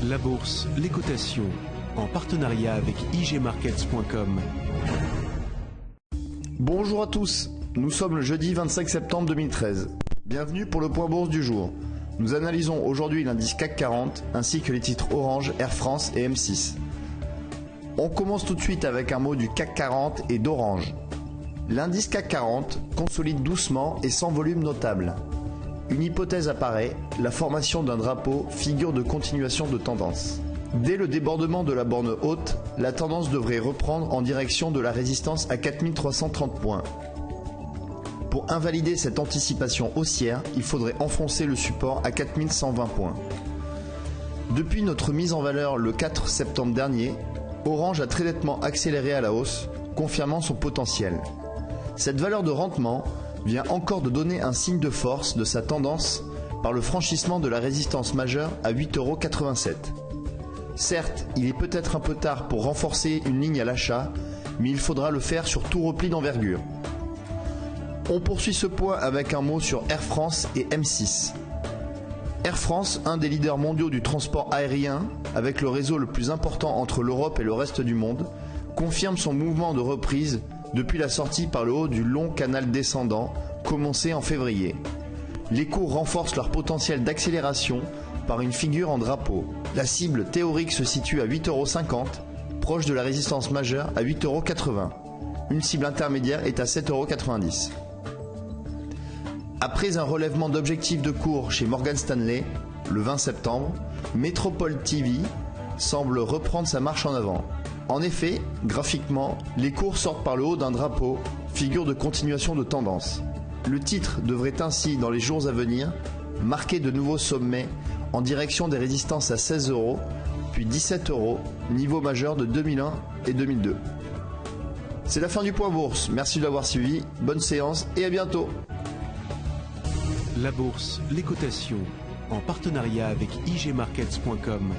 La bourse, les cotations, en partenariat avec igmarkets.com. Bonjour à tous, nous sommes le jeudi 25 septembre 2013. Bienvenue pour le point bourse du jour. Nous analysons aujourd'hui l'indice CAC 40 ainsi que les titres Orange, Air France et M6. On commence tout de suite avec un mot du CAC 40 et d'Orange. L'indice CAC 40 consolide doucement et sans volume notable. Une hypothèse apparaît, la formation d'un drapeau, figure de continuation de tendance. Dès le débordement de la borne haute, la tendance devrait reprendre en direction de la résistance à 4330 points. Pour invalider cette anticipation haussière, il faudrait enfoncer le support à 4120 points. Depuis notre mise en valeur le 4 septembre dernier, Orange a très nettement accéléré à la hausse, confirmant son potentiel. Cette valeur de rendement vient encore de donner un signe de force de sa tendance par le franchissement de la résistance majeure à 8,87 €. Certes, il est peut-être un peu tard pour renforcer une ligne à l'achat, mais il faudra le faire sur tout repli d'envergure. On poursuit ce point avec un mot sur Air France et M6. Air France, un des leaders mondiaux du transport aérien, avec le réseau le plus important entre l'Europe et le reste du monde, confirme son mouvement de reprise depuis la sortie par le haut du long canal descendant, commencé en février. Les cours renforcent leur potentiel d'accélération par une figure en drapeau. La cible théorique se situe à 8,50 €, proche de la résistance majeure à 8,80 €. Une cible intermédiaire est à 7,90 €. Après un relèvement d'objectifs de cours chez Morgan Stanley, le 20 septembre, Metropole TV semble reprendre sa marche en avant. En effet, graphiquement, les cours sortent par le haut d'un drapeau, figure de continuation de tendance. Le titre devrait ainsi, dans les jours à venir, marquer de nouveaux sommets en direction des résistances à 16 €, puis 17 €, niveau majeur de 2001 et 2002. C'est la fin du point bourse, merci de l'avoir suivi, bonne séance et à bientôt. La bourse, les cotations, en partenariat avec igmarkets.com.